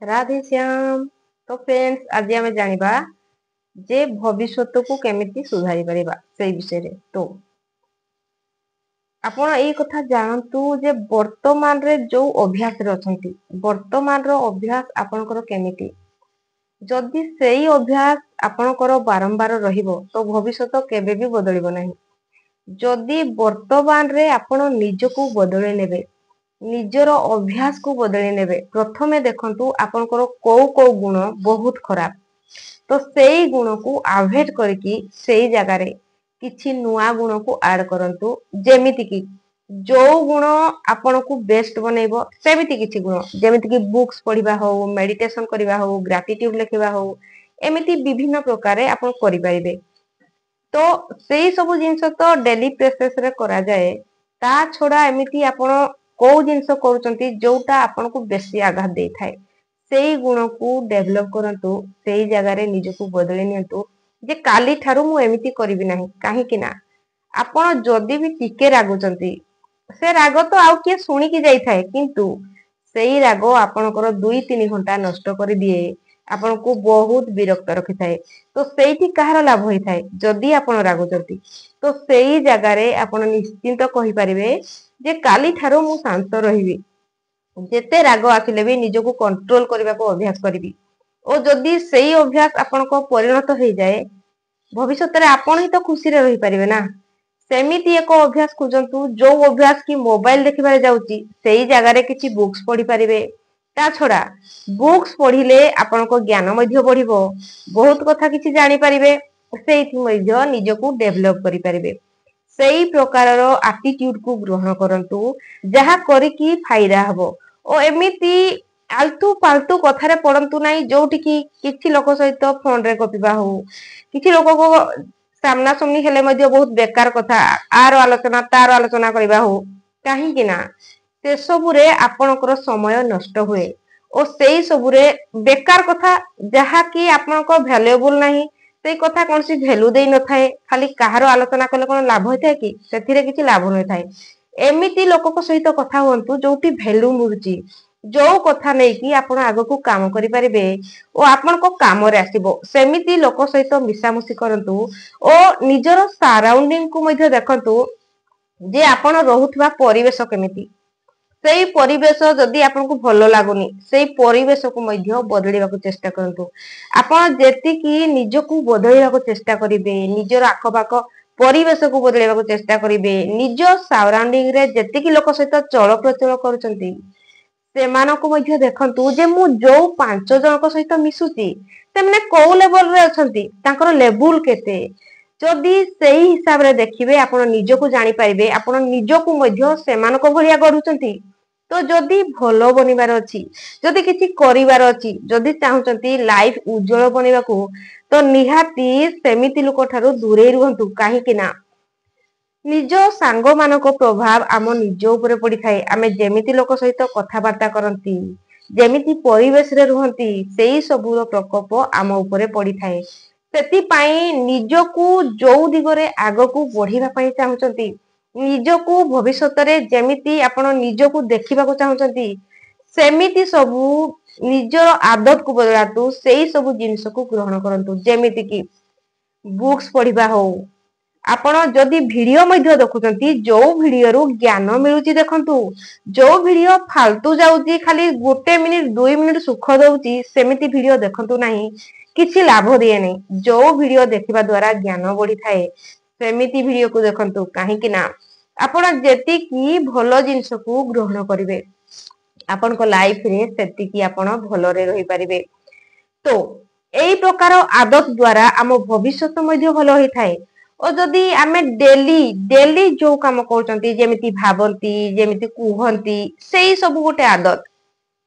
राधे श्याम। तो फ्रेंड्स आज आम जानिबा जे भविष्यत को केमिति सुधारी परिबा से विषय रे। तो आपण एई कथा जानतु जे वर्तमान रे जो अभ्यास रे अछंती वर्तमान रो अभ्यास आपनकर केमिति जदि सेई अभ्यास आपनकर बारंबार रहिबो तो भविष्यत केबे भी बदलिबो नाही। जदि वर्तमान रे आपण निजको बदले नेबे निजर अभ्यास को बदले नेबे प्रथमे देखंतु आपनकर को गुण बहुत खराब तो सेई गुण को अवॉइड करके सेई जगह रे किछि नुआ गुण को ऐड करंतु जेमिति कि जो गुण आपन को बेस्ट बनेइबो सेमिति किछि गुण जेमिति कि बुक्स पढिबा हो मेडिटेशन करिबा हो ग्रेटिट्यूड लेखिबा हो एमिति विभिन्न प्रकार रे आपन करि परिबे। तो सेई सब जिंस तो डेली प्रोसेस रे करा जाए ता छोड़ा एमिति आपण को जिंस करूचंती जोटा आपण को बेसी आघात देई थाए सेई गुण को डेवलप करंतु सेई जगह रे निजको बदली नियंतु जे काली ठारू मु एमिति करिवि नाही काहे कि ना आपण जदी भी टिके रागुचंती से राग तो आउ के सुनी की जाई थाए किंतु सेई राग आपणकर 2-3 घंटा नष्ट कर दिए आपण को बहुत विरक्त रखि थाए। तो सेठी कहार लाभ होई थाए जदी आपण रागुचंती तो सेई जगह रे आपण निश्चिंत कहि परिबे जे काली ठारू मु शांत रहिबी जेते राग आसिले भी निजको कंट्रोल करबा को अभ्यास करिवि और जदी सेई अभ्यास आपण को परिणत हो जाए भविष्यत रे आपण ही तो खुशी रे रहि परिबे ना। सेमिति एक अभ्यास खोजंतु जो अभ्यास की मोबाइल देखिबारे जाउची सेई जगह रे किछि बुक्स पढि परिबे ता छोड़ा बुक्स पढिले आपण को ज्ञान मध्य बढ़िबो बहुत कथा किछि जानि परिबे सेइथि मध्य निजको डेवलप करि परिबे। सेई प्रकार रो एटीट्यूड को ग्रहण करंतु जहा करी की फायदा हबो ओ एमिति आलतू पालतू कथा रे पड़ंतु नाही जोठी की किछि लोक सहित फोन रे गपिबा हो किछि लोक को सामना सामनी हेले मध्य बहुत बेकार कथा आर आलोचना तार आलोचना करबा हो काहे कि ना से सब रे आपनकर समय नष्ट हुए और सेई सब रे बेकार कथा जहा की आपनको वैल्यूएबल नाही सेई कथा कोनसी वैल्यू देई न थाए खाली काहार आलोचना कले कोन लाभ होय थाए कि सेथिरे किछि लाभ न थाए। एमिति लोक को सहित कथा होंतु जोटी वैल्यू मिलुची जो कथा नै कि आपण आगो को काम करि परिबे ओ आपण को काम रे आसीबो सेमिति लोक सहित मिसामुसी करंतु ओ निजर सराउंडिंग को मध्य देखंतु जे आपण रहुथबा परिवेश केमिति सेई परिवेश जदि आपन को भलो लागुनी सेई परिवेश को मध्य बदलिबा को चेष्टा करंतु आपण जेति कि निजको बदलिबा को चेष्टा करिवे निजर आखपाख परिवेश को बदलिबा को चेष्टा करिवे निज सराउंडिंग रे जेति कि लोक सहित चल प्रचल करूचंती सेमानको मध्य देखंतु जे मु जो 5 जनक सहित मिसुची सेमने को लेवल रे अछंती तांकर लेवल केते जदि सेही हिसाब रे देखिबे आपण निजको जानि पाइबे आपण निजको मध्य सेमानको भलिया गढुचंती। तो जदि भलो बनिबार अछि जदि किछि करिवार अछि जदि चाहुचंती लाइफ उज्जवल बनिबाकू तो निहाती सेमिति लोक ठारू दूरे रुहंतु काहे कि ना निज सांग मानको प्रभाव आम निज उपरे पड़ी थाए आमे जेमिति लोक सहित कथा बार्ता करंती जेमिति परिवेश रे रुहंती सेई सबुर प्रकोप आम उपरे पड़ी थाए। सेति पई निजको जो दिगरे आगको बढ़िबा पई चाहुचंती निजको भविष्यत रे जेमिति आपण निजको देखिबा को चाहुचंती सेमिति सबु निजर आदत को बदलातु सेई सबु जिंस को ग्रहण करंतु जेमिति कि बुक्स पढ़िबा हो आपण जदि वीडियो मध्य देखुचंती जो वीडियो रु ज्ञान मिलुची देखंतु जो वीडियो फालतू जाउची खाली 1 मिनिट 2 मिनिट सुख दउची सेमिति वीडियो देखंतु नाही किछि लाभ दिए नै जो वीडियो देखिबा द्वारा ज्ञान बढ़ी थाए सेमिति वीडियो को देखंतु काहे कि ना आपण जेति की भलो जिंस को ग्रहण करिवे आपण को लाइफ रे सेति की आपण भलो रे रहि परिबे। तो एई प्रकार आदत द्वारा आम भविष्यत मध्य भलो होई थाए और जदि आमे डेली डेली जो काम करचंती जेमिति भाबंती जेमिति कुहंती सेई सब गोटे आदत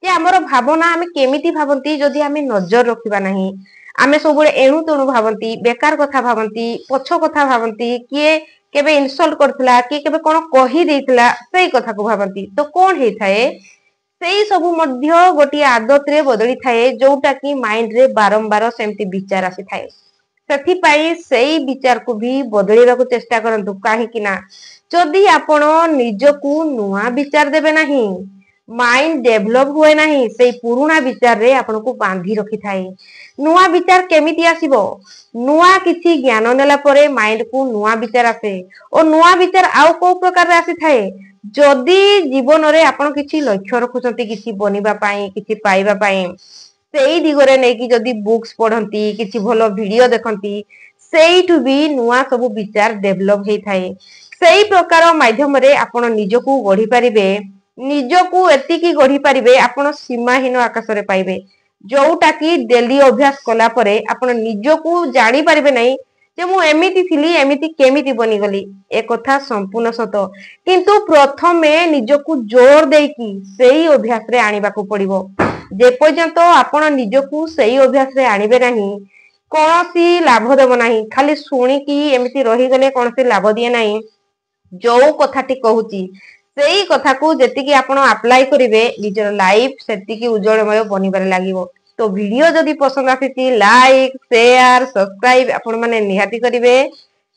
जे हमर भावना आमे केमिति भाबंती जदि आमे नजर रखिबा नाही आमे सब एणु तेणु भाबंती बेकार कथा भाबंती पछ कथा भाबंती किए केबे इनसल्ट करथिला कि केबे कोन कहि देथिला सेई कथा को भाबंती तो कोन हेई थाए सेई सबु मध्य गोटी आदत रे बदली थाए जोटा कि माइंड रे बारंबार सेमती विचार आसी थाए सेथि पई सेई विचार को भी बदलिबा को चेष्टा करंतु काहे कि ना जदि आपण निजको नुआ विचार देबे नाही माइंड डेभलप हुए नहीं से पुराना विचार रे आपन को बांधी रखी थाए। नुआ विचार केमिति आसीबो नुआ किछि ज्ञान नेला परे माइंड को नुआ विचार आसे और नुआ विचार आउ को प्रकार रे आसी थाए जदी जीवन रे आपन किछि लक्ष्य रखुचंती किछि बनिबा पई किछि पाइबा पई सेई दिगरे नै कि जदी बुक्स पढंती किछि भलो वीडियो देखंती सेइठु भी नुआ सब विचार डेभलप हेई थाए। सेई प्रकार माध्यम रे आपन निजको गढी पारिबे निजको एतिकी गढी पारिबे आपन सीमाहीन आकाश रे पाइबे जोउटा कि डेली अभ्यास कला परे आपन निजको जानि पारिबे नै जे मु एमिति थिली एमिति केमिति बनी गली ए कथा संपूर्ण सत किंतु प्रथमे निजको जोर देकी सेई अभ्यास रे आनिबा को पड़िबो जे पर्यंत आपन निजको सेई अभ्यास रे आनिबे नाही कौनसी लाभ देव नाही खाली शुणिकी एमिति रही गले कौनसी लाभ दिए नाही। जो कथाटी कहूची सेई कथा को जेतिकी आपण अप्लाई करिवे निजर लाइफ सेतिकी उज्जवलमय बनिबार लागिवो। तो वीडियो जदि पसंद आसी लाइक शेयर सब्सक्राइब आपण माने निहाती करिवे।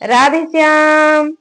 राधे श्याम।